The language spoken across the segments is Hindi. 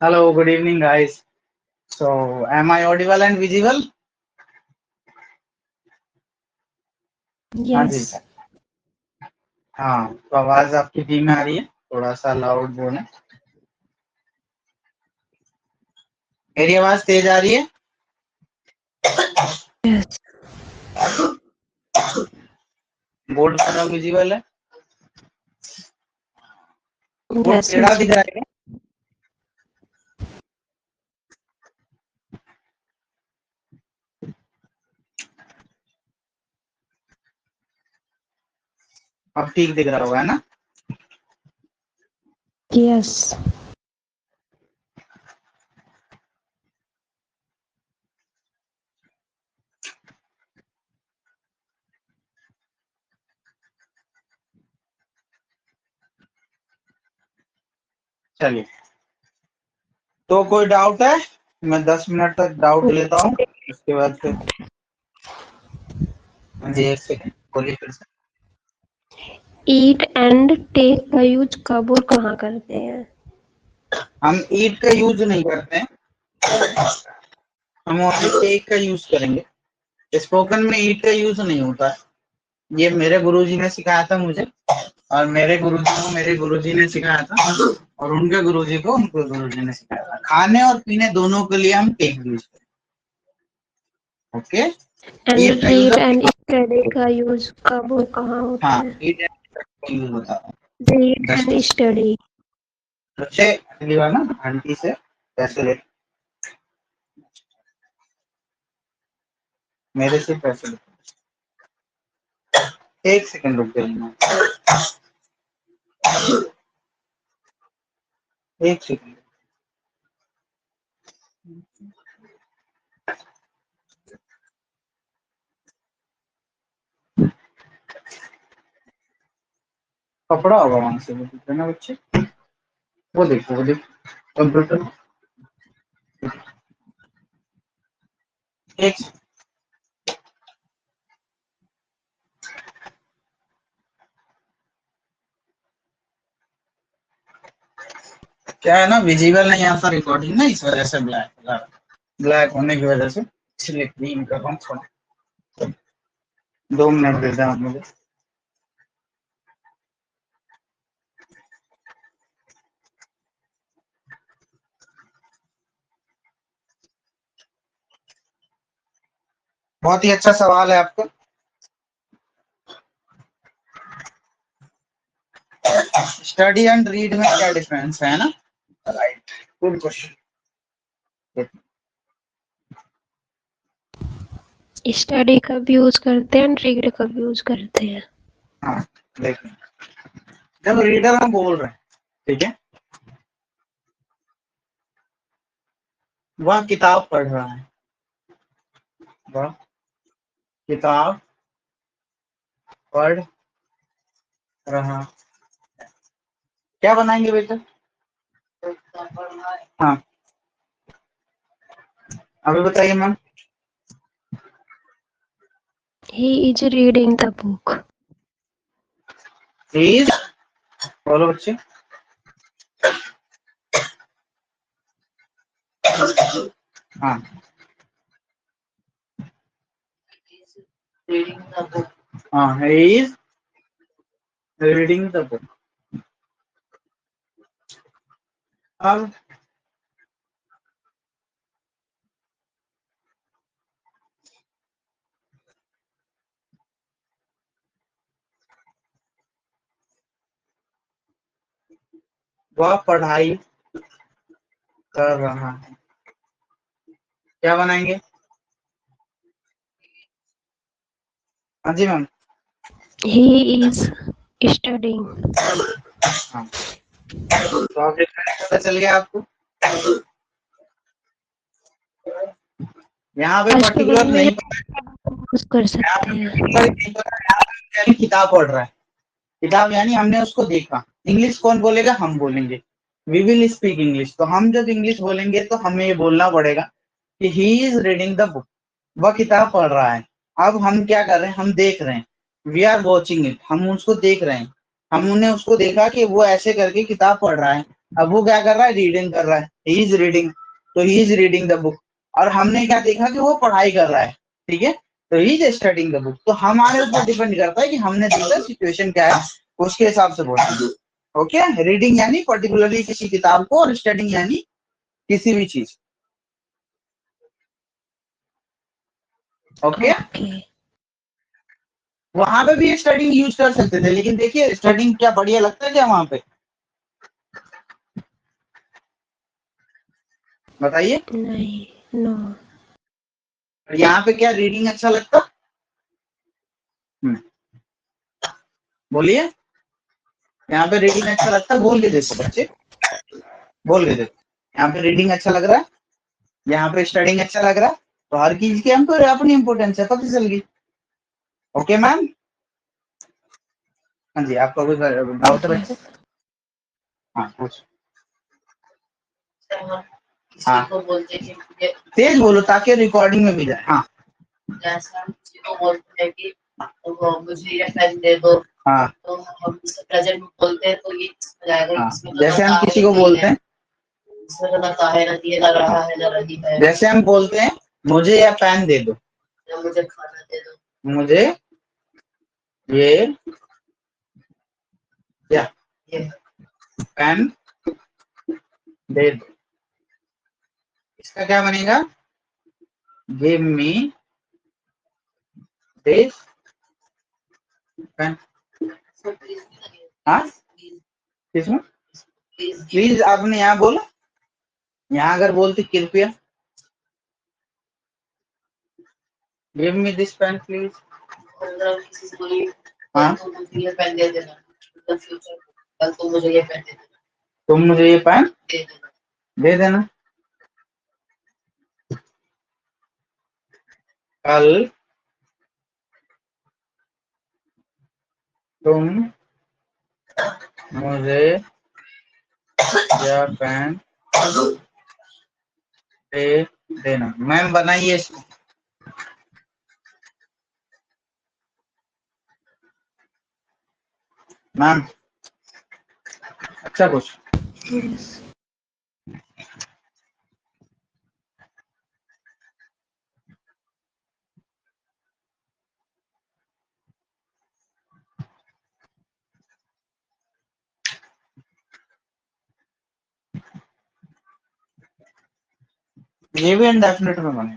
Hello, good evening, guys. So, am I audible and visible? हाँ जी। यस हाँ, तो आवाज आपकी धीमी आ रही है, थोड़ा सा लाउड बोलें। मेरी आवाज तेज आ रही है? यस बोर्ड पूरा विजिबल है? बोर्ड यस टेढ़ा दिख रहा है क्या? अब ठीक दिख रहा होगा, है ना? यस चलिए, तो कोई डाउट है? मैं 10 मिनट तक डाउट लेता हूँ, उसके बाद फिर हाँ जी, एक सेकंड बोलिए फिर से। ईट एंड टेक का यूज कब और कहाँ करते हैं? हम ईट का यूज नहीं करते हैं, हम ओनली टेक का यूज करेंगे। स्पोकन में ईट का यूज नहीं होता है। ये मेरे गुरुजी ने सिखाया था मुझे, और मेरे गुरुजी को मेरे गुरुजी ने सिखाया था, और उनके गुरुजी को उनके गुरुजी ने सिखाया था। खाने और पीने दोनों के लिए हम टेक यूज करें। Okay, and read and study का यूज कब और कहाँ होता हाँ, है? रीड यूज होता है। रीड एंड स्टडी बच्चे अगली बार ना आंटी से पैसे ले, मेरे से पैसे ले। एक सेकंड रुक जाइए, एक सेकंड। कपड़ा होगा वहां से, वो दिख ना बच्चे, वो देखो, वो देखो कंप्यूटर। एक क्या है ना, विजिबल नहीं आता रिकॉर्डिंग ना, इस वजह से ब्लैक ब्लैक होने की वजह से इसलिए क्लीन कर रहा हूँ थोड़ा। 2 मिनट दे दें आप मुझे। बहुत ही अच्छा सवाल है आपका। स्टडी एंड रीड में क्या डिफरेंस है ना? Right, good question. स्टडी कब यूज करते हैं एंड रीड कब यूज करते हैं? हाँ, देखिए, जब रीडर हम बोल रहे हैं, ठीक है, वह किताब पढ़ रहा है, वह किताब पढ़ रहा। क्या बनाएंगे बेटा? हाँ, अभी बताइए ma'am. He is reading the book please बोलो बच्चे। हाँ, हाँ, he is reading the book। अब वह पढ़ाई कर रहा है, क्या बनाएंगे? हाँ जी मैम। ही इज स्टडिंग हाँ, तो आप डिफरेंस पता चल गया आपको? यहाँ पे पर्टिकुलर स्टूडेंट में नहीं यूज कर यहाँ सकते पे हैं। particular नहीं पता, यहाँ पे यानी किताब पढ़ रहा है। किताब यानी हमने उसको देखा। इंग्लिश कौन बोलेगा? हम बोलेंगे। We will speak English. तो हम जब इंग्लिश बोलेंगे तो हमें ये बोलना पड़ेगा कि he is reading the book, वह किताब पढ़ रहा है। अब हम क्या कर रहे हैं? हम देख रहे हैं, वी आर वॉचिंग इट, हम उसको देख रहे हैं। हमने उसको देखा कि वो ऐसे करके किताब पढ़ रहा है, अब वो क्या कर रहा है, रीडिंग कर रहा है, ही इज रीडिंग, तो he is reading the book. और हमने क्या देखा कि वो पढ़ाई कर रहा है, ठीक है, तो he is studying the book. तो हमारे ऊपर डिपेंड करता है कि हमने देखा सिचुएशन क्या है, उसके हिसाब से बोलना। ओके, रीडिंग यानी पर्टिकुलरली किसी किताब को, और स्टडिंग यानी किसी भी चीज। Okay, okay. वहां पे भी स्टडिंग यूज कर सकते थे, लेकिन देखिए स्टडिंग क्या बढ़िया लगता है क्या वहां पे, बताइए। नहीं, नो। यहाँ पे क्या रीडिंग अच्छा लगता, बोलिए। यहाँ पे रीडिंग अच्छा लगता है, बोल के देखो बच्चे, बोल के देखो। यहाँ पे रीडिंग अच्छा लग रहा है, यहाँ पे स्टडिंग अच्छा लग रहा है, तो हर चीज की हमको अपनी इंपोर्टेंस है, पता चल गई। ओके मैम, हाँ जी, आपका कोई डाउट है बच्चे? हाँ पूछ। हाँ को बोलते हैं कि तेज बोलो ताकि रिकॉर्डिंग में भी जाए। हाँ जैसा हम किसी को बोलते हैं कि तो मुझे ये पेन दे दो, हाँ तो हम प्रेजेंट में बोलते हैं तो ये हो जाएगा हाँ, इसमें जैसे हम किसी को बोलते हैं, इसमें तो ना है ना दिए ना रहा है ना रही है। जैसे हम बोलते हैं मुझे यह पेन दे दो, या मुझे खाना दे दो, मुझे ये क्या ये पेन दे दो, इसका क्या बनेगा, गिव मी दिस पेन। सब प्लीज नहीं लगेगा, हाँ प्लीज किसमें, प्लीज प्लीज आपने यहाँ बोला, यहाँ अगर बोलते कृपया, give me this pen please. अगर किसी से बोली हाँ तो मुझे ये पेन दे देना, मतलब फ्यूचर कल तो मुझे ये पेन दे देना, तुम मुझे ये पेन दे देना। दे देना, कल तुम मुझे यह पेन दे देना। मैम बनाइए इसको, मैम अच्छा कुछ। यस। ये भी इंडेफिनिट में बने,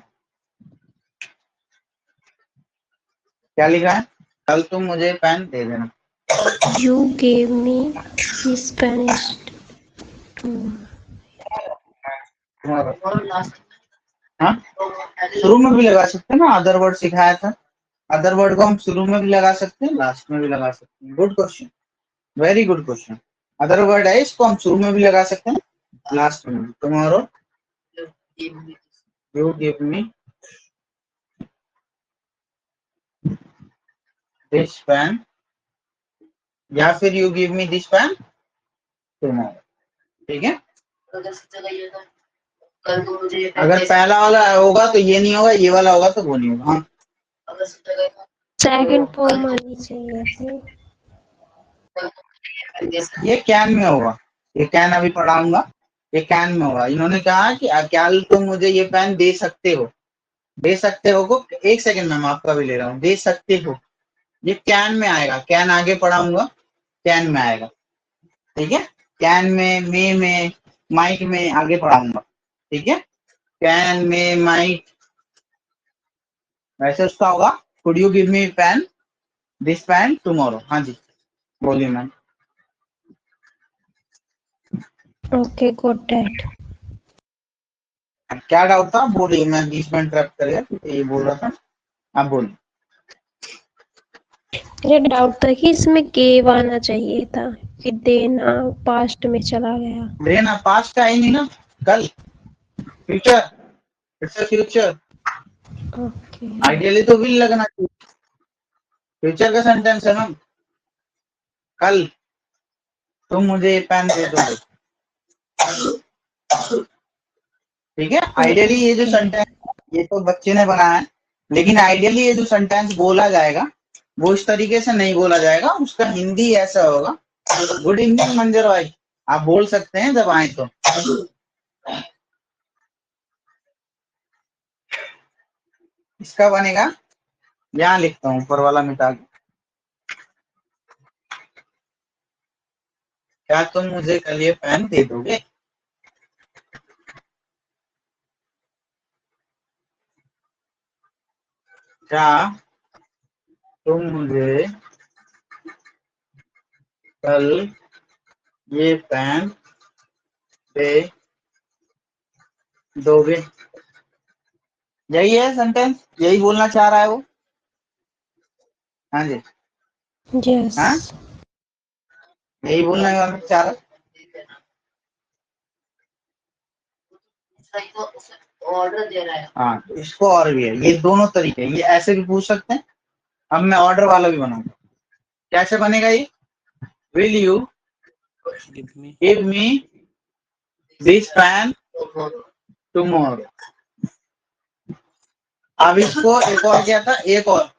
क्या लिखा है, कल तुम मुझे पेन दे देना। You gave me this Spanish to और लास्ट हाँ शुरू में भी लगा सकते हैं ना, अदर वर्ड सिखाया था, अदर वर्ड को हम शुरू में भी लगा सकते हैं, लास्ट में भी लगा सकते हैं। Good question, very good question. Other word है, इसको हम शुरू में भी लगा सकते हैं, लास्ट में भी। Tomorrow you give me this pen, या फिर you give me this pen tomorrow, ठीक है। कल तो मुझे अगर पहला वाला होगा तो ये नहीं होगा, ये वाला होगा तो वो नहीं होगा। हाँ अगर जगह सेकंड फॉर्म आनी चाहिए थी। ये कैन में होगा, ये कैन अभी पढ़ाऊंगा, ये कैन में होगा। इन्होंने कहा कि क्या तुम मुझे ये पेन दे सकते हो, दे सकते हो को, एक सेकंड मैम आपका भी ले रहा हूँ, दे सकते हो, ये कैन में आएगा, कैन आगे पढ़ाऊंगा, कैन में आएगा, ठीक है। कैन में माइट में आगे पढ़ाऊंगा, ठीक है। कैन में माइट, वैसे उसका होगा could you give me pen this pen tomorrow. हाँ जी बोलिए मैम। Okay, got that. क्या डाउट था, बोलिए, मैं बीच में इंटरप्ट कर गया क्योंकि ये बोल रहा था, आप बोलिए। मुझे डाउट था कि इसमें गेव आना चाहिए था, कि देना पास्ट में चला गया। देना पास्ट का ही नहीं ना, कल, future, it's a future, okay. Ideally तो विल लगना चाहिए, फ्यूचर का सेंटेंस है ना, कल तुम मुझे ये पेन दे दोगे, ठीक है। आइडियली ये जो सेंटेंस, ये तो बच्चे ने बनाया है, लेकिन आइडियली ये जो सेंटेंस बोला जाएगा वो इस तरीके से नहीं बोला जाएगा, उसका हिंदी ऐसा होगा, गुड इवनिंग मंजर भाई, आप बोल सकते हैं जब आए तो। इसका बनेगा, यहाँ लिखता हूँ ऊपर वाला मिटा के। क्या तुम मुझे कल ये पेन दे दोगे? क्या तुम मुझे कल ये पेन दे दोगे? यही है सेंटेंस, यही बोलना चाह रहा है वो। हाँ जी, यस। हाँ यही बोलना चाह रहा है। सही तो ऑर्डर दे रहा है। हाँ तो इसको और भी है, ये दोनों तरीके, ये ऐसे भी पूछ सकते हैं। अब मैं ऑर्डर वाला भी बनाऊंगा। कैसे बनेगा ये? Will you give me this pen tomorrow. अब इसको एक और क्या था, एक और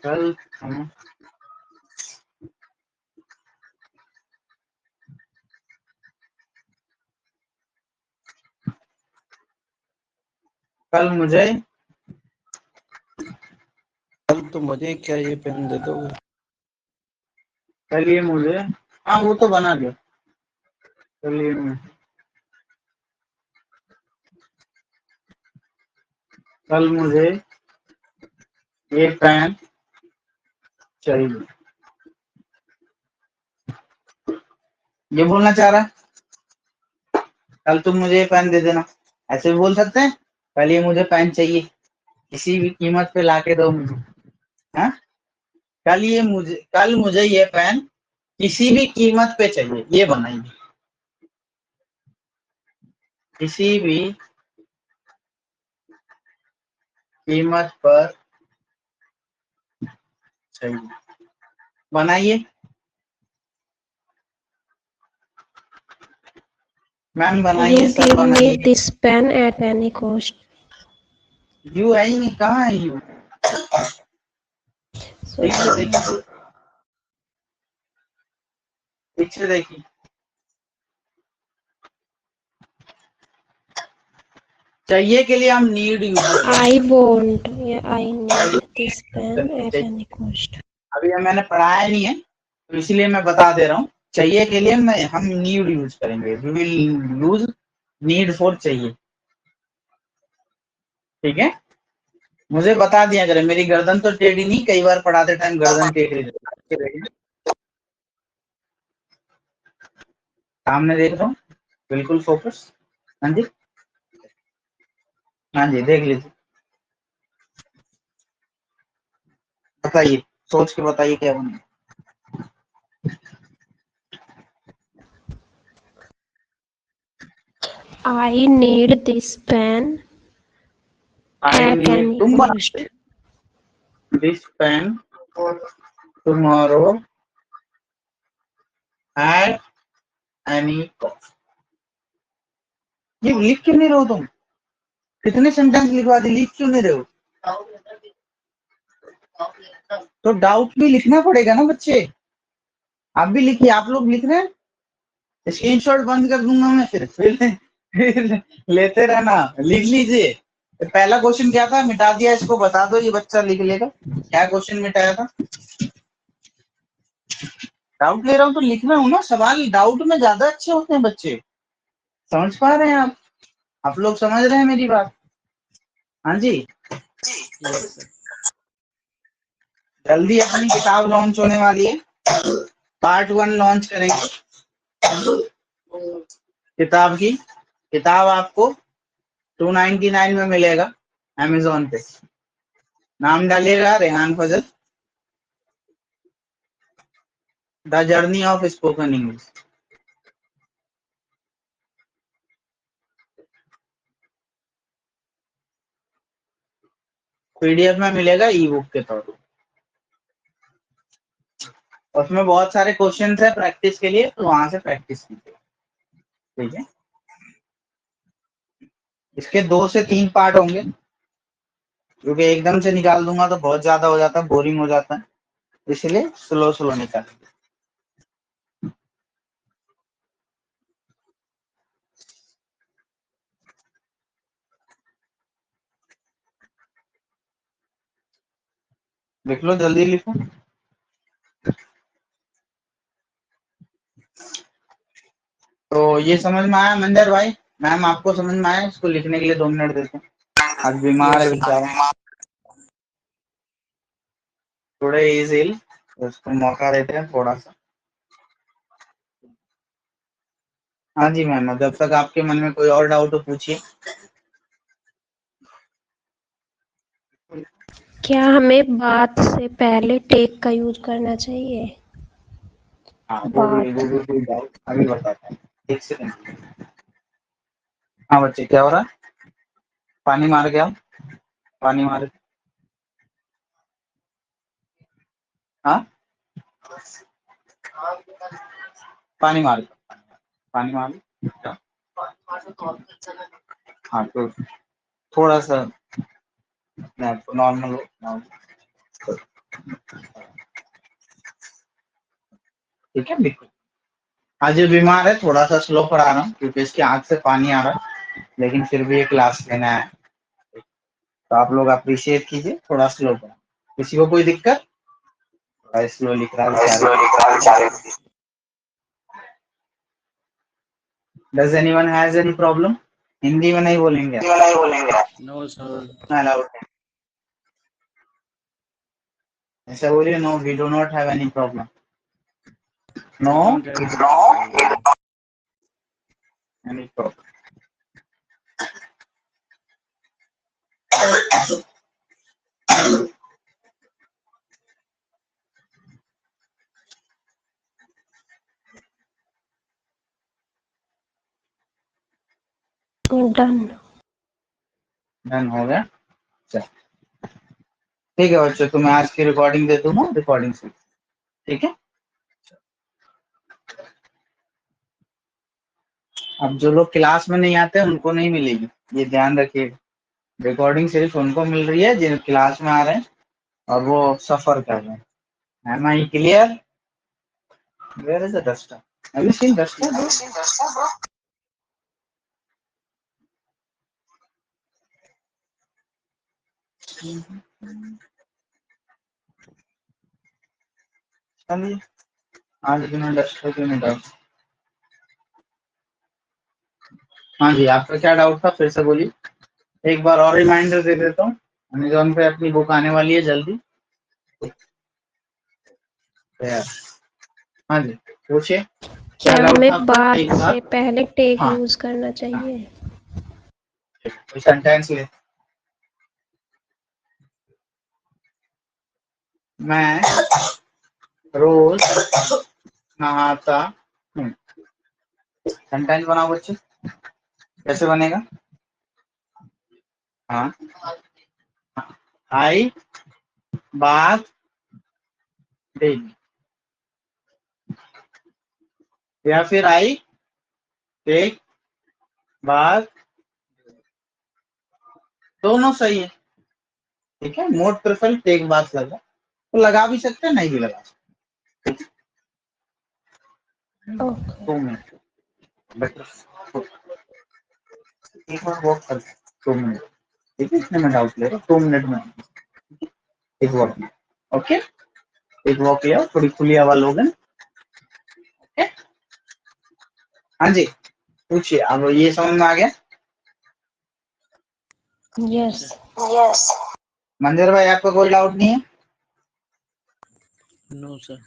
कल कल मुझे, कल तो मुझे क्या ये पेन दे दोगे? कल ये मुझे, हाँ वो तो बना दो। कल ये कल मुझे ये पेन चाहिए, ये बोलना चाह रहा है। कल तुम मुझे ये पेन दे देना, ऐसे भी बोल सकते हैं। कल ये मुझे पेन चाहिए, किसी भी कीमत पे लाके दो मुझे। हाँ, कल मुझे ये पेन किसी भी कीमत पे चाहिए, ये बनाइए। किसी भी कीमत पर चाहिए, बनाइए। मैम बनाइए, You सब give me बनाइए। this pen at any cost. You है ही नहीं, कहाँ है यू? So पीछे देखिए, पीछे देखिए। चाहिए के लिए हम नीड यूज करते हैं। I want, yeah, I need this pen at any cost. अभी मैंने पढ़ाया नहीं है तो इसलिए मैं बता दे रहा हूँ। चाहिए के लिए हम नीड यूज करेंगे, we will use need for चाहिए। ठीक है, मुझे बता दिया करें, मेरी गर्दन तो टेढ़ी नहीं, कई बार पढ़ाते टाइम गर्दन टेढ़ी रहती है। सामने देख रहा हूँ, बिल्कुल फोकस। हाँ जी, हाँ जी, देख लीजिए, बताइए, सोच के बताइए क्या बने। I need this pen at any तुम cost. This pen tomorrow at any cost. ये लिख क्यों नहीं रहे हो तुम? कितने सेंटेंस लिखवा दी, लिख क्यों नहीं रहे हो? तो डाउट भी लिखना पड़ेगा ना बच्चे, आप भी लिखिए। आप लोग लिख रहे हैं, स्क्रीनशॉट बंद कर दूंगा मैं, फिर लेते रहना, लिख लीजिए। तो पहला क्वेश्चन क्या था, मिटा दिया, इसको बता दो, ये बच्चा लिख लेगा। क्या क्वेश्चन मिटाया था? डाउट ले रहा हूँ तो लिखना हूँ ना, सवाल डाउट में ज्यादा अच्छे होते हैं बच्चे। समझ पा रहे हैं आप लोग समझ रहे हैं मेरी बात? हाँ जी, जल्दी अपनी किताब लॉन्च होने वाली है, पार्ट 1 लॉन्च करेंगे किताब की। किताब आपको 299 में मिलेगा अमेजोन पे। नाम डालिएगा Rehan Fazal, the journey of spoken English. PDF में मिलेगा, ई बुक के तौर पर। उसमें बहुत सारे क्वेश्चंस है प्रैक्टिस के लिए, तो वहां से प्रैक्टिस कीजिए। ठीक है, इसके 2 से 3 पार्ट होंगे, क्योंकि एकदम से निकाल दूंगा तो बहुत ज्यादा हो जाता है, बोरिंग हो जाता है, इसलिए स्लो स्लो निकाल। लिख लो, जल्दी लिखो। तो ये समझ में आया मंदिर भाई? मैम आपको समझ में आया? इसको लिखने के लिए 2 मिनट देते हैं। आज बीमार है Yes, sir. बेचारा, थोड़े इज इल, उसको मौका देते हैं थोड़ा सा। हाँ जी मैम, जब तक आपके मन में कोई और डाउट हो पूछिए। क्या हमें बात से पहले टेक का यूज करना चाहिए? हाँ बात। वो भी कोई डाउट अभी बताता हूँ, एक सेकंड। हाँ बच्चे, क्या हो रहा है? पानी मार के आओ, पानी मार। हाँ, पानी मार, पानी मार। हाँ तो थोड़ा सा नॉर्मल हो, ठीक है। लिखो। आज ये बीमार है, थोड़ा सा स्लो पढ़ा रहा हूँ क्योंकि इसकी आंख से पानी आ रहा है, लेकिन फिर भी ये क्लास लेना है, तो आप लोग अप्रिशिएट कीजिए, थोड़ा स्लो पढ़ा। किसी को कोई दिक्कत? स्लो लिख रहा है। Does anyone has any problem? Hindi में नहीं बोलेंगे, No, sir. अलाउड। ऐसा बोलिए, no we do not have any problem. No We don't have any problem. Any problem. Done. Done हो गया। चल ठीक है बच्चों, तो मैं आज की रिकॉर्डिंग दे दूंगा, रिकॉर्डिंग से, ठीक है। अब जो लोग क्लास में नहीं आते उनको नहीं मिलेगी, ये ध्यान रखिएगा। रिकॉर्डिंग सिर्फ उनको मिल रही है जो क्लास में आ रहे हैं और वो सफर कर रहे हैं। Am I clear? Where is the duster? Have you seen duster? चलिए, आज बिना डस्टर के नहीं डाउट। हाँ जी, आपका क्या डाउट था, फिर से बोलिए। एक बार और रिमाइंडर दे देता हूँ, अमेजोन पे अपनी बुक आने वाली है जल्दी। हाँ जी, पूछिए। क्या क्या डाउट था हमें आपका? बात एक से बार। पहले टेक हाँ, यूज करना चाहिए? सेंटेंस ले। मैं रोज नहाता हूँ। सेंटेंस बनाओ बच्चे, कैसे बनेगा? हाँ, आई बात डेली, या फिर आई टेक बात, दोनों सही है, ठीक है। मोड प्रेफर टेक बात लगा, तो लगा भी सकते हैं, नहीं भी लगा सकते। ओके। 2 मिनट बेटर, एक बार वॉक कर, 2 मिनट, ठीक है। इसमें मैं डाउट ले रहा हूँ, 2 मिनट में एक वॉक में, ओके। एक वॉक लिया, थोड़ी खुली हवा लोगे, ओके। हाँ जी, पूछिए। अब ये समझ में आ गया? यस। यस। मंदिर भाई, आपका कोई डाउट नहीं है? No, sir.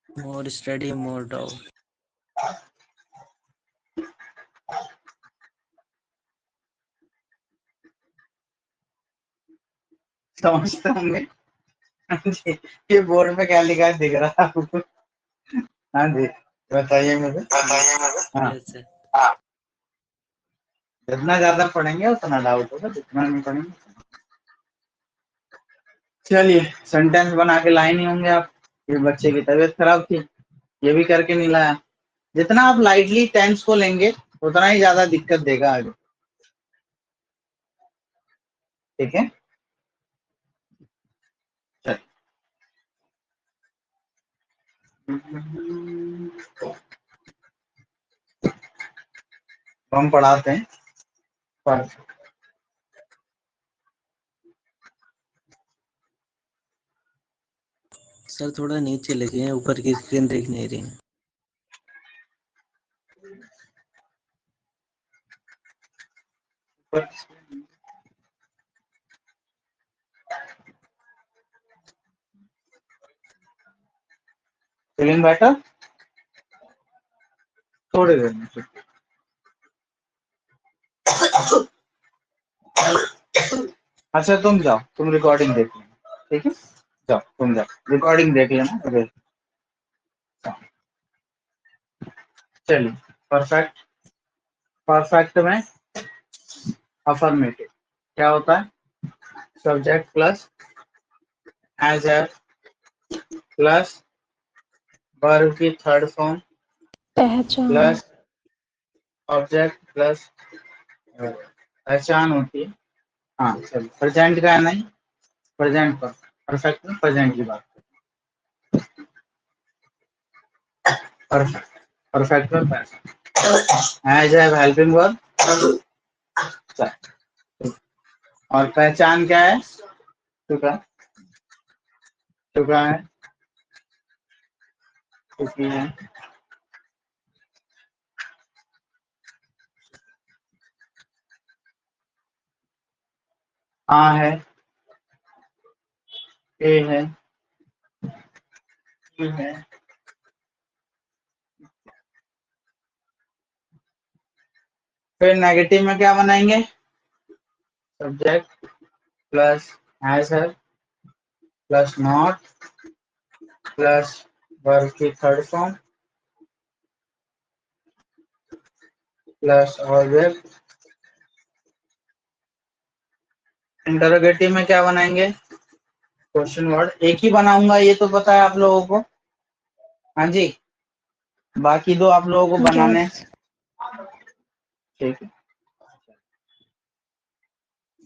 More study, more doubt. समझते होंगे। हाँ जी, ये बोर्ड पे क्या लिखा है दिख रहा है आपको? हाँ जी, बताइए मुझे। Yes. हाँ, Yes, sir. जितना ज्यादा पढ़ेंगे उतना डाउट होगा, जितना नहीं पढ़ेंगे। चलिए, सेंटेंस बना के लाए नहीं होंगे आप। ये बच्चे की तबीयत खराब थी, ये भी करके नहीं लाया। जितना आप लाइटली टेंस को लेंगे उतना ही ज्यादा दिक्कत देगा आगे, ठीक है। चलिए, हम पढ़ाते हैं। सर थोड़ा नीचे लिखिए, ऊपर की स्क्रीन दिख नहीं रही। Feeling better? थोड़ी देर में। अच्छा तुम जाओ, तुम रिकॉर्डिंग देख लेना, ठीक है? जाओ तुम जाओ रिकॉर्डिंग देख लेना। ओके चलिए, परफेक्ट। परफेक्ट में अफर्मेटिव क्या होता है? सब्जेक्ट प्लस एज है प्लस वर्ब की थर्ड फॉर्म पहचान। प्लस ऑब्जेक्ट प्लस पहचान होती है। हाँ चलिए, प्रेजेंट का है नहीं, प्रेजेंट पर परफेक्ट में प्रेजेंट की बात। परफेक्ट, परफेक्ट में पैसा एज है हेल्पिंग वर्ब। और पहचान क्या है? चुका, चुका है, चुकी है, आ है, ए है, ई है। फिर नेगेटिव में क्या बनाएंगे? सब्जेक्ट प्लस हैज है प्लस नॉट प्लस वर्ब की third form plus object. Interrogative में क्या बनाएंगे? Question word. एक ही बनाऊंगा ये तो पता है आप लोगों को। हाँ जी, बाकी दो आप लोगों को बनाने हैं। यस। ठीक है,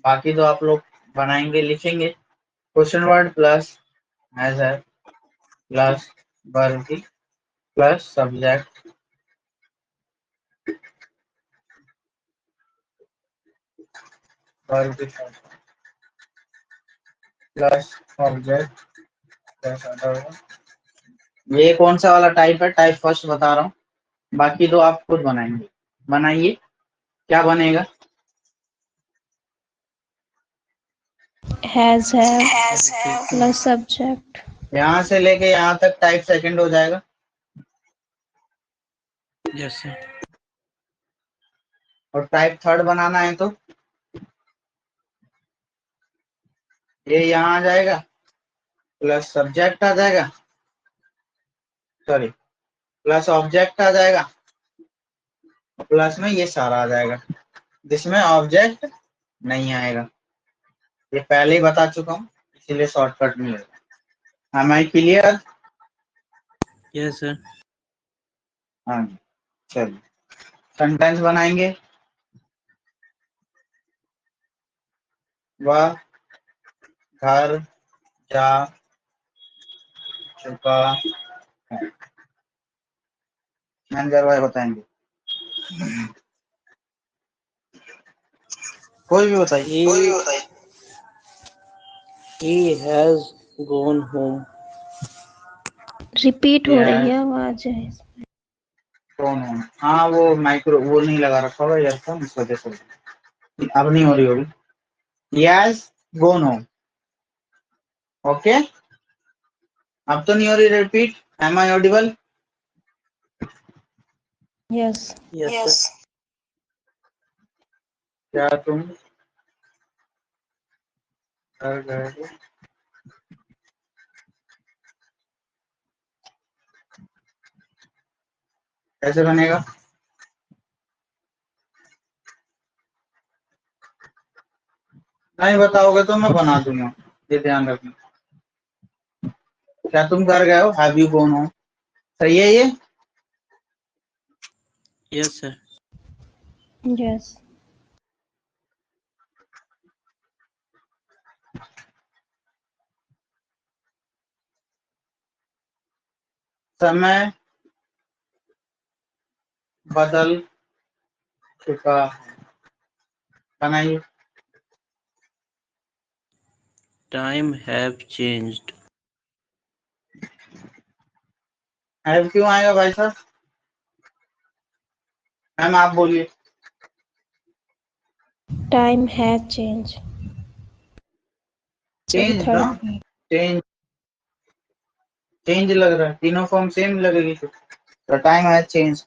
बाकी दो आप लोग बनाएंगे, लिखेंगे। क्वेश्चन वर्ड प्लस हैज है प्लस वर्ब की प्लस सब्जेक्ट वर्ब की प्लस ऑब्जेक्ट प्लस अदर। ये कौन सा वाला टाइप है? टाइप फर्स्ट बता रहा हूँ, बाकी दो आप खुद बनाएंगे। बनाइए, क्या बनेगा? हैज है प्लस सब्जेक्ट। यहाँ से लेके यहाँ तक टाइप सेकंड हो जाएगा। Yes sir. और टाइप थर्ड बनाना है तो ये यहाँ आ जाएगा प्लस सब्जेक्ट आ जाएगा, सॉरी प्लस ऑब्जेक्ट आ जाएगा, प्लस में ये सारा आ जाएगा जिसमें ऑब्जेक्ट नहीं आएगा। ये पहले ही बता चुका हूँ, इसीलिए शॉर्टकट में लेगा। Am I clear? Yes sir. हाँ जी, चलिए सेंटेंस बनाएंगे। वह घर जा चुका है। मैनेजर भाई बताएंगे, कोई भी बताइए। He has gone home. Repeat हो ये रही है है आवाज है। कौन है? हाँ वो माइक्रो वो नहीं लगा रखा होगा ईयरफोन, इस वजह से अब नहीं हो रही होगी। Yes go no. ओके, अब तो नहीं हो रही repeat. Am I audible? Yes. Yes sir. क्या तुम घर गए हो? कैसे बनेगा? नहीं बताओगे तो मैं बना दूंगा, ये ध्यान रखना। क्या तुम घर गए हो? Have you gone home? सही है ये? Yes sir. यस। समय बदल चुका है। बनाइए। Time have changed. हैव क्यों आएगा भाई साहब? मैम आप बोलिए। Time has change. चेंज ना, थर्ड चेंज चेंज लग रहा है, तीनों फॉर्म सेम लगेगी तो टाइम हैज चेंज।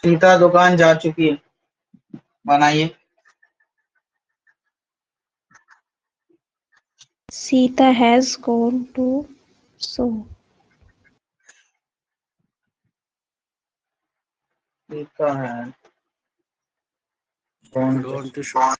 सीता दुकान जा चुकी है, बनाइए। सीता हैज गॉन टू सो। सीता है कौन सा? Gone to shop.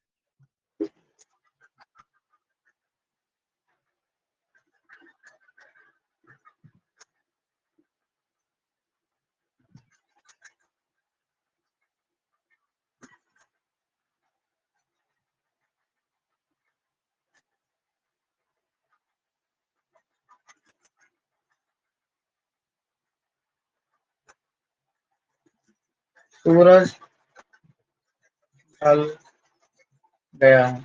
सूरज ढल गया है।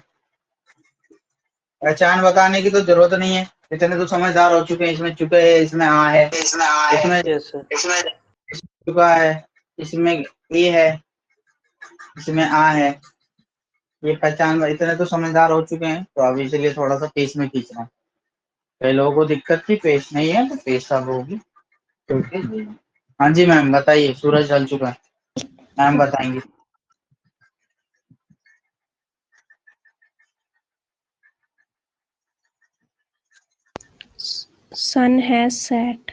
पहचान बताने की तो जरूरत नहीं है, इतने तो समझदार हो चुके हैं। इसमें चुके है, इसमें आ है, इसमें Yes, sir. चुका है, इसमें ए है, इसमें आ है। ये पहचान, इतने तो समझदार हो चुके हैं, तो अब इसलिए थोड़ा सा पेस में खींचना है। कई लोगों को दिक्कत थी, पेस नहीं है तो पेस अब होगी क्योंकि। हाँ जी मैम बताइए, सूरज ढल चुका है, मैम बताएंगे। Sun has set.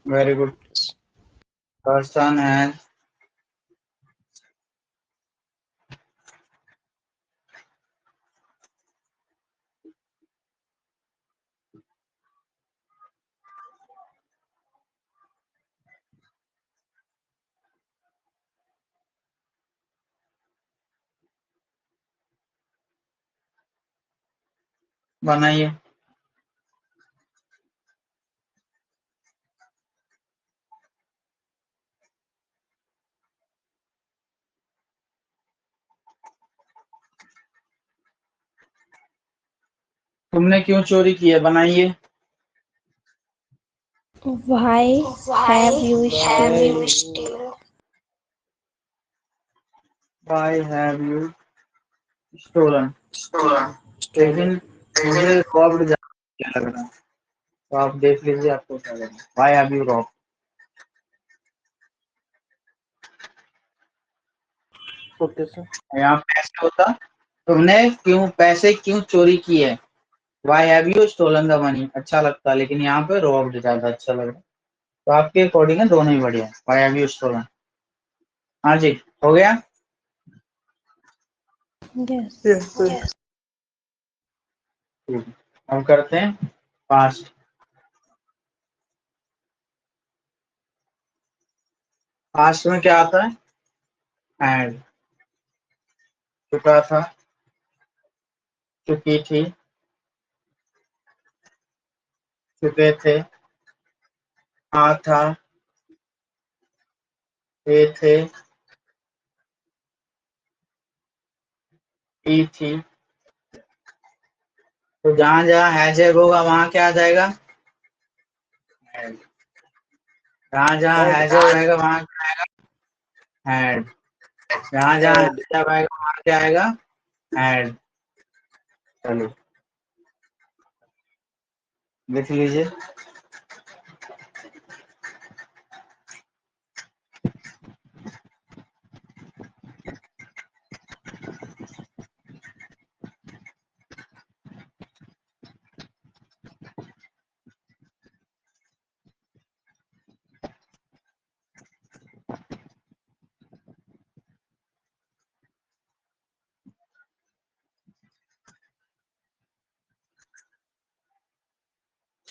Very good. Person है, बनाइए। तुमने क्यों चोरी की है, बनाइए। Why have you Why still? you Why have you stolen? लेकिन stolen? मुझे रॉब्ड क्या लग रहा है, तो आप देख लीजिए आपको क्या लग रहा है। Why have you robbed? Okay, sir. यहाँ पैसे होता, तुमने क्यों पैसे क्यों चोरी की है, Why have you stolen the money अच्छा लगता, लेकिन यहाँ पे robbed ज्यादा अच्छा लग रहा है। तो आपके अकॉर्डिंग है, दोनों ही बढ़िया है। Why have you stolen? हाँ जी, हो गया। Yes. Yes, sir. ठीक है। अब करते हैं पास्ट। पास्ट में क्या आता है, had। चुका था, चुकी थी, चुके थे, आ था, थे, की थी। तो जहां जहां हैज होगा वहां क्या आ जाएगा, had। जहां जहां Had, हैज रहेगा वहां हैड। जहां जहां had. हैज आएगा वहां क्या आएगा, हैड। चलो लिख लीजिए।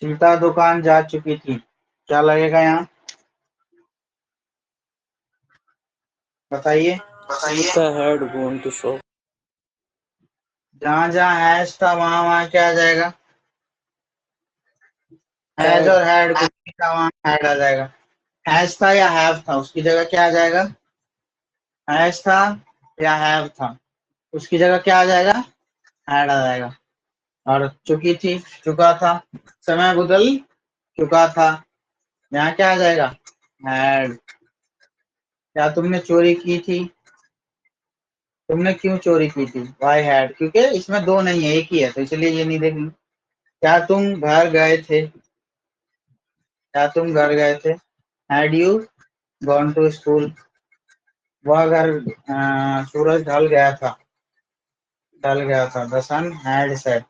सीता दुकान जा चुकी थी, क्या लगेगा यहाँ, बताइए। बताइए। The had gone to shop. जहाँ जहाँ हैज था वहां वहां क्या आ जाएगा? Has Had. और हैड कुछ भी था वहां हैड आ जाएगा। हैज था या हैव था उसकी जगह क्या आ जाएगा? हैज था या हैव था उसकी जगह क्या आ जाएगा? हैड आ जाएगा। और चुकी थी, चुका था, समय बदल चुका था, यहाँ क्या आ जाएगा? हैड। क्या तुमने चोरी की थी? तुमने क्यों चोरी की थी? वाई हैड, क्योंकि इसमें दो नहीं है एक ही है तो इसलिए ये नहीं देखेंगे। क्या तुम घर गए थे? क्या तुम घर गए थे? Had you gone to school? वह घर सूरज ढल गया था, ढल गया था। The sun had set.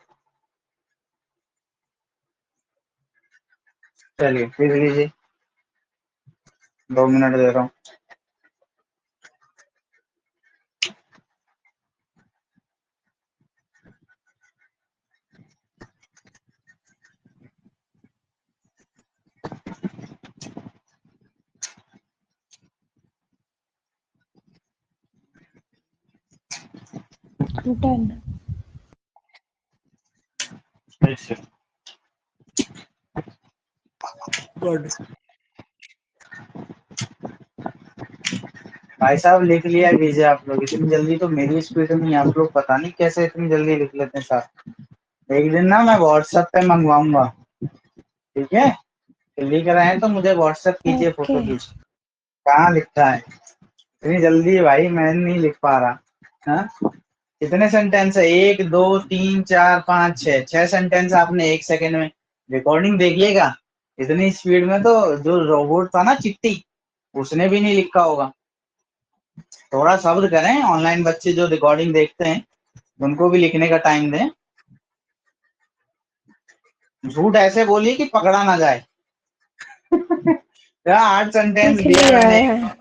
चलिए फिर लीजिए, 2 मिनट दे रहा हूँ। डन। अच्छा, Good. भाई साहब लिख लिया कीजिए आप लोग। इतनी जल्दी तो मेरी स्पीड नहीं है, आप लोग पता नहीं कैसे इतनी जल्दी लिख लेते हैं साहब। एक दिन ना मैं व्हाट्सएप पे मंगवाऊंगा, ठीक है? तो लिख रहे हैं तो मुझे व्हाट्सएप कीजिए ओके। फोटो खींच। कहाँ लिखता है इतनी जल्दी भाई, मैं नहीं लिख पा रहा। हाँ, कितने सेंटेंस है? 1 2 3 4 5 6 6 सेंटेंस आपने 1 सेकंड में। रिकॉर्डिंग देखिएगा, इतनी स्पीड में तो जो रोबोट था ना चिट्टी, उसने भी नहीं लिखा होगा। थोड़ा सब्र करें, ऑनलाइन बच्चे जो रिकॉर्डिंग देखते हैं उनको भी लिखने का टाइम दें। झूठ ऐसे बोलिए कि पकड़ा ना जाए। क्या 8 सेंटेंस लिख दिया लिया मैंने। है।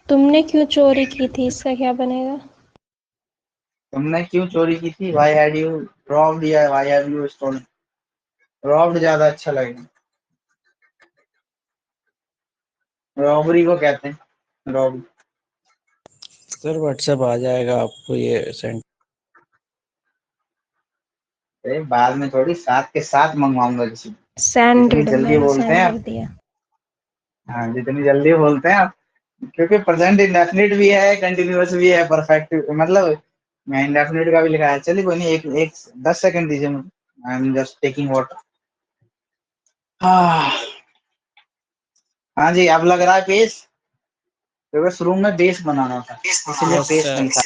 तुमने क्यों चोरी की थी, इसका क्या बनेगा? तुमने क्यों चोरी की थी? व्हाई हैड यू रॉब्ड या why have you stolen? Robbed ज्यादा अच्छा लगेगा। रॉबरी को कहते हैं रॉब। सर व्हाट्सएप आ जाएगा आपको ये सेंड। बाद में थोड़ी साथ के साथ मंगवाऊंगा किसी को। जितनी सैंडेड, जल्दी मैंने बोलते सेंड हैं कर आप। दिया। हाँ, जितनी जल्दी बोलते हैं आप, क्योंकि प्रेजेंट इंडेफिनिट भी है, कंटिन्यूअस भी है, परफेक्ट मतलब मैं इंडेफिनिट का भी लिखा है। चलिए कोई नहीं, एक एक 10 सेकंड दीजिए मुझे। I am just taking water. हाँ। हाँ जी, अब लग रहा है पेज, क्योंकि बस रूम में बेस बनाना था इसलिए यस पेस्ट सर। नहीं था।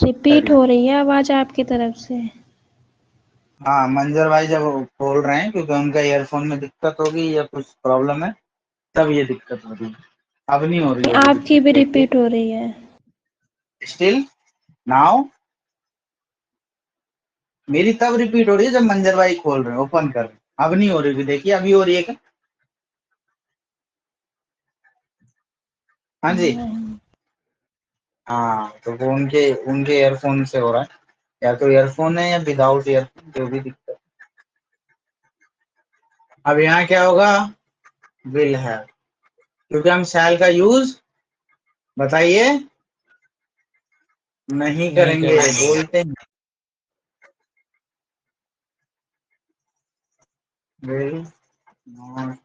रिपीट हो रही है आवाज आपकी तरफ से। हाँ, मंजर भाई जब बोल रहे हैं क्योंकि उनका ईयरफोन में दिक्कत होगी या कुछ प्रॉब्लम है, तब ये दिक्कत हो रही है। अब नहीं हो रही होगी आपकी दिक्कत, भी देखिए। रिपीट हो रही है। स्टिल नाउ मेरी तब रिपीट हो रही है जब मंजर भाई खोल रहे हैं, ओपन कर रहे हैं। अब नहीं हो रही होगी, देखिए अभी हो रही है क्या? हाँ जी। नहीं। हाँ, तो वो उनके उनके ईयरफोन से हो रहा है, या तो ईयरफोन है या विदाउट ईयरफोन, जो भी दिक्कत। अब यहाँ क्या होगा? विल है, क्योंकि हम शैल का यूज, बताइए, नहीं नहीं करेंगे, करेंगे। बोलते हैं विल नॉट।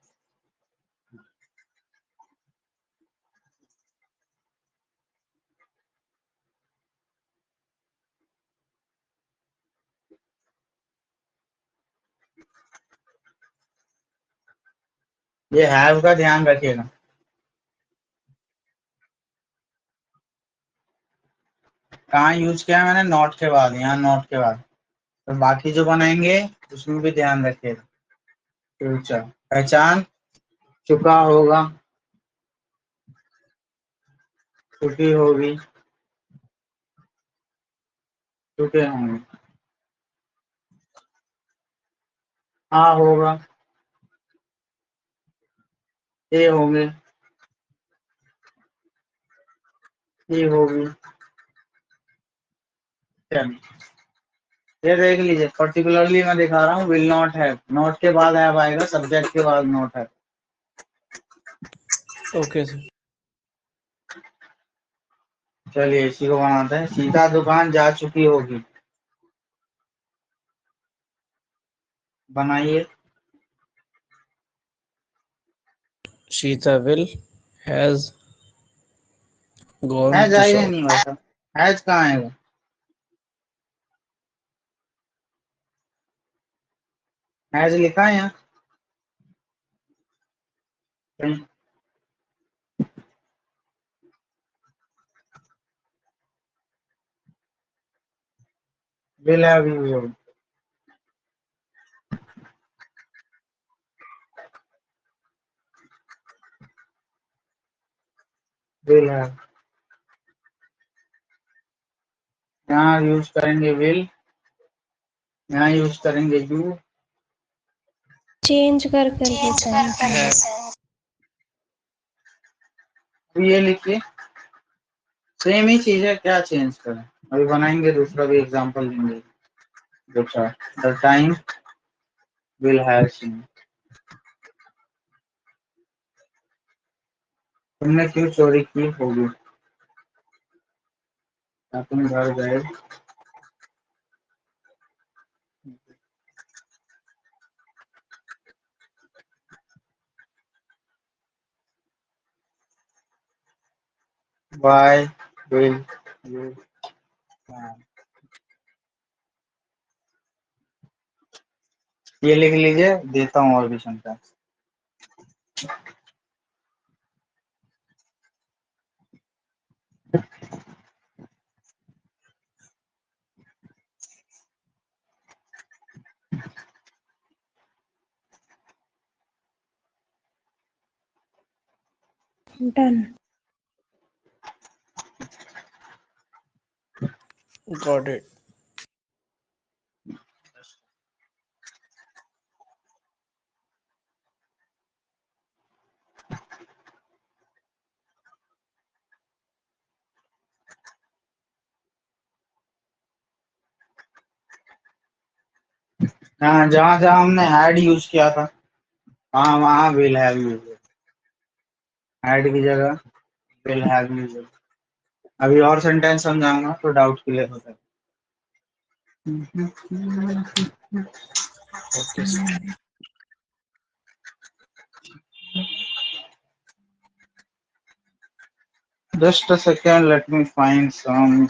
ये हैव का ध्यान रखिएगा। कहाँ यूज किया है मैंने? नॉट के बाद, यहाँ नॉट के बाद। तो बाकी जो बनाएंगे उसमें भी ध्यान रखिएगा। फ्यूचर, पहचान चुका होगा, चुकी होगी, चुके होंगे, हाँ होगा, ये होंगे, ये होगी। चलिए ये देख लीजिए, पर्टिकुलरली मैं दिखा रहा हूँ, विल नॉट हैव, नॉट के बाद हैव आएगा, सब्जेक्ट के बाद नॉट है। Okay sir. चलिए इसी को बनाते हैं। सीता दुकान जा चुकी होगी, बनाइए। Sita will has gone has to आएगा शॉप। नहीं भाई साहब, हैज कहाँ आएगा? हैज लिखा है यहाँ कहीं? Will have used, will have, यहाँ यूज करेंगे विल, यहाँ यूज करेंगे यू। चेंज कर करके सेंस है। तो ये लिखिए, सेम ही चीज है, क्या चेंज करें? अभी बनाएंगे, दूसरा भी एग्जांपल देंगे। दूसरा, the time will have seen. तुमने क्यों चोरी की होगी? तुम घर गए, वाई विल यू, ये लिख लीजिए, देता हूँ और भी सेंटेंस। डन। Got it. हाँ, जहाँ जहाँ हमने हैड यूज किया था, हाँ वहाँ विल हैव यूज, हैड की जगह विल हैव यूज। अभी और सेंटेंस समझाऊंगा तो डाउट क्लियर होता है। Okay sir. Just a second, let me find some.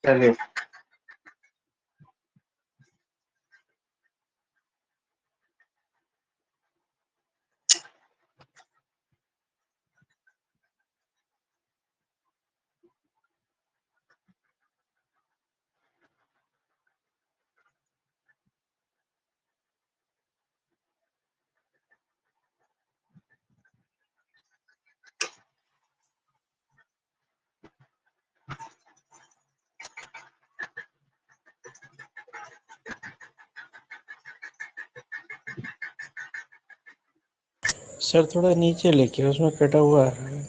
चलिए, सर थोड़ा नीचे लिखिए, उसमें कटा हुआ आ रहा है।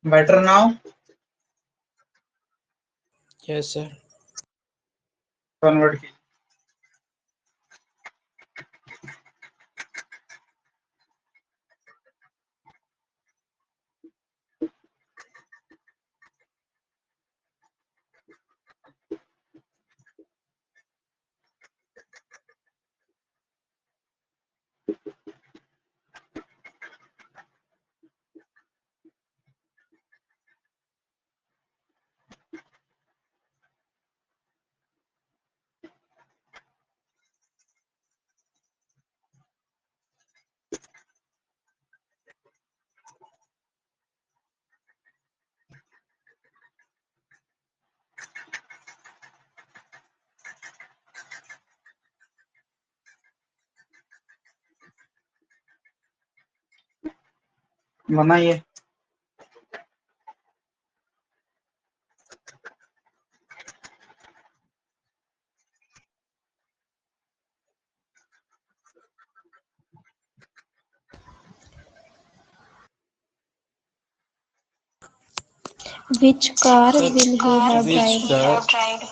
better now, yes sir. convert कीजिए। बनाइए। Which car sir will he have which tried? Car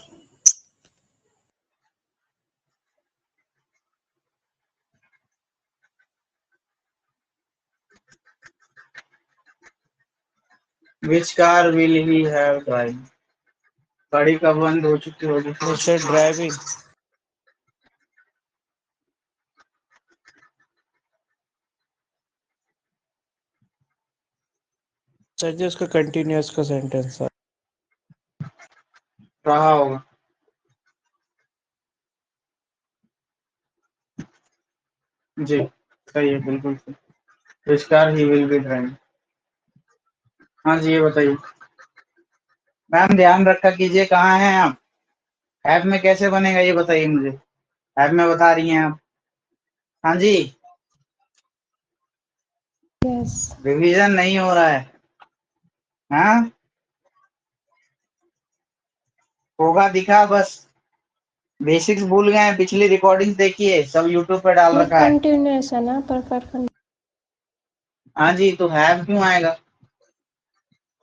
which car will he have drive. गाड़ी कब बंद हो चुकी होगी? Sir driving. सर जी उसका कंटिन्यूअस का सेंटेंस है। रहा होगा। जी सही है, बिल्कुल सही। Which car he will be driving. हाँ जी, ये बताइए मैम। ध्यान रखा कीजिए। कहाँ हैं आप? ऐप में कैसे बनेगा ये बताइए मुझे। ऐप में बता रही हैं आप। हाँ जी, Yes. रिवीजन नहीं हो रहा है। हाँ, होगा दिखा बस। बेसिक्स भूल गए हैं। पिछली रिकॉर्डिंग देखिए, सब यूट्यूब पे डाल वो रखा है। कंटिन्यूअस है ना, परफेक्ट। हाँ जी, तो हैव क्यों आएगा?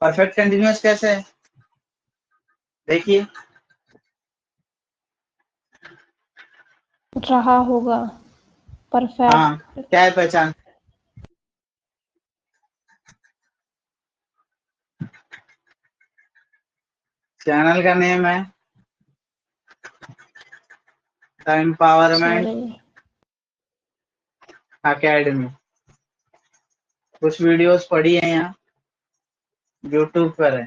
परफेक्ट कंटिन्यूअस कैसे है? देखिए, रहा होगा परफेक्ट। हाँ क्या है पहचान? चैनल का नेम है द एम्पावरमेंट सॉरी। अकेडमी। कुछ वीडियोस पड़ी हैं यहाँ, यूट्यूब पर है।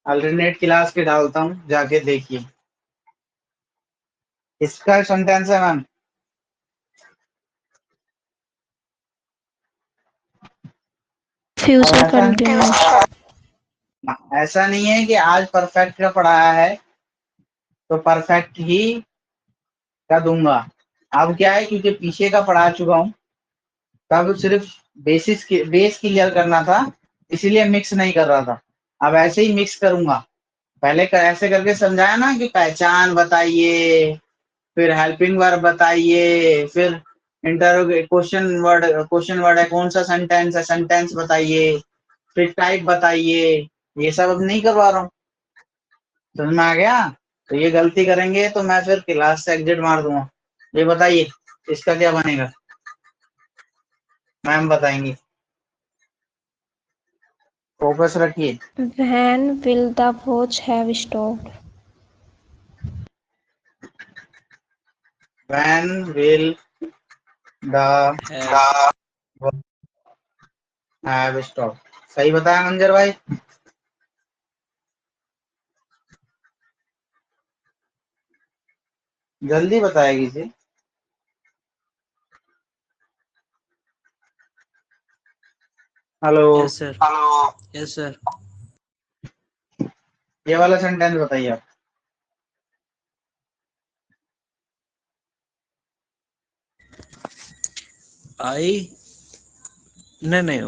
अल्टरनेट क्लास के डालता हूँ, जाके देखिए। इसका सेंटेंस है मैम। और फ्यूचर कंटिन्यूअस। ऐसा नहीं है कि आज परफेक्ट का पढ़ाया है तो परफेक्ट ही का दूंगा। अब क्या है, क्योंकि पीछे का पढ़ा चुका हूँ, तब सिर्फ बेस क्लियर करना था, इसीलिए मिक्स नहीं कर रहा था। अब ऐसे ही मिक्स करूंगा। पहले ऐसे करके समझाया ना कि पहचान बताइए, फिर हेल्पिंग वर्ब बताइए, फिर इंटरोगे क्वेश्चन वर्ड है कौन सा, सेंटेंस है सेंटेंस बताइए, फिर टाइप बताइए। ये सब अब नहीं करवा रहा हूँ। समझ में आ गया? तो ये गलती करेंगे तो मैं फिर क्लास से एग्जिट मार दूंगा। ये बताइए इसका क्या बनेगा? मैम बताएंगी। फोकस रखिए। When will the watch have stopped? When will the have stopped? सही बताया मंजर भाई। जल्दी बताएगी जी। Hello. Yes sir. Yes sir. ये वाला सेंटेंस बताइए आप। आई नहीं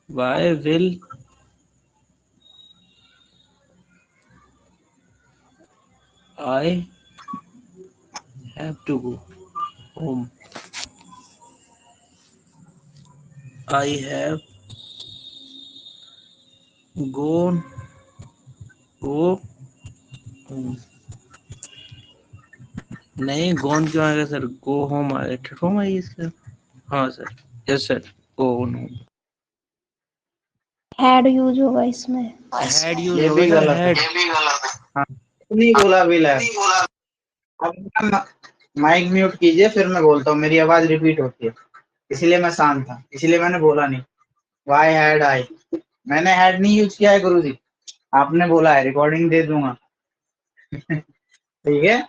why will I have to go home. I have gone go home। नहीं गोन क्यों आएगा सर? गो होम आएगा। होम आएगी इसका। हाँ sir. Yes sir. Go home. Had use होगा इसमें। हैड यूज ये होगा भी सर। गलत है। हैड। हाँ, नहीं बोला विल है। अब माइक म्यूट कीजिए, फिर मैं बोलता हूँ। मेरी आवाज रिपीट होती है, इसलिए मैं शांत था, इसलिए मैंने बोला नहीं। वाई हैड आई, मैंने हैड नहीं यूज किया है गुरुजी, आपने बोला है। रिकॉर्डिंग दे दूंगा। ठीक है।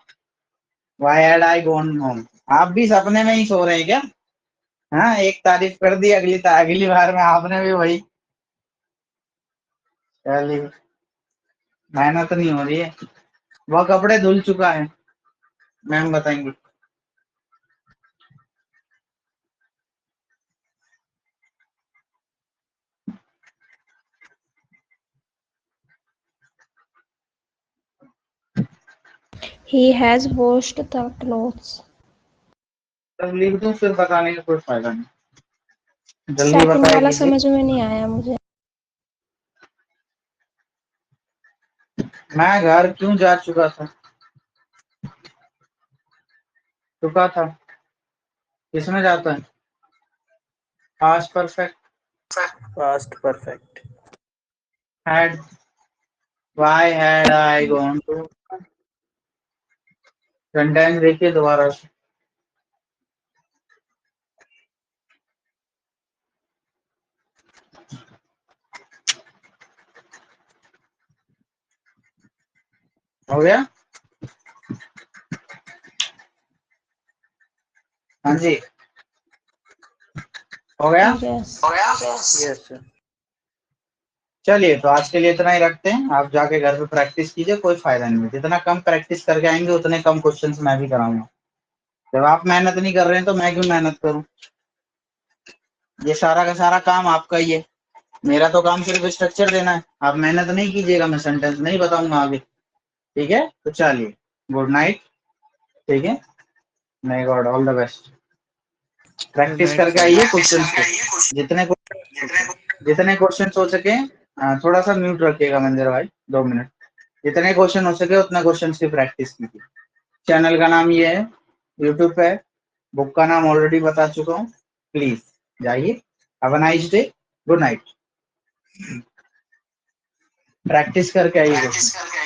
Why had I gone home. आप भी सपने में ही सो रहे हैं क्या? हाँ, एक तारीफ कर दी, अगली बार में आपने भी वही। चलिए, मेहनत नहीं हो रही है। वह कपड़े धुल चुका है, मैम बताएंगे। He has washed the clothes. तब लिख दूं, फिर बताने का कोई फायदा नहीं, जल्दी सेकंड बताया वाला कीजिए। समझ में नहीं आया मुझे। मैं घर क्यों जा चुका था, किसमें जाता है? Past perfect. Past perfect. Had, why had I gone to. Sentence देखिए दोबारा से। हो गया? हाँ जी, हो गया? यस। Yes sir. चलिए, तो आज के लिए इतना ही रखते हैं। आप जाके घर पे प्रैक्टिस कीजिए, कोई फायदा नहीं है। जितना कम प्रैक्टिस करके आएंगे उतने कम क्वेश्चंस मैं भी कराऊंगा। जब आप मेहनत नहीं कर रहे हैं तो मैं क्यों मेहनत करूं? ये सारा का सारा काम आपका ही है, मेरा तो काम सिर्फ स्ट्रक्चर देना है। आप मेहनत नहीं कीजिएगा, मैं सेंटेंस नहीं बताऊंगा आगे। ठीक है, तो चलिए, गुड नाइट। ठीक है, may God all the best. Practice करके आइए क्वेश्चन को, जितने क्वेश्चन हो सके। थोड़ा सा म्यूट रखिएगा मंदिर भाई, 2 मिनट। जितने क्वेश्चन हो सके उतना क्वेश्चन की प्रैक्टिस कीजिए। चैनल का नाम ये है, यूट्यूब पे। बुक का नाम ऑलरेडी बता चुका हूँ, प्लीज जाइए। Have a nice day, good night. Practice करके आइए क्वेश्चन।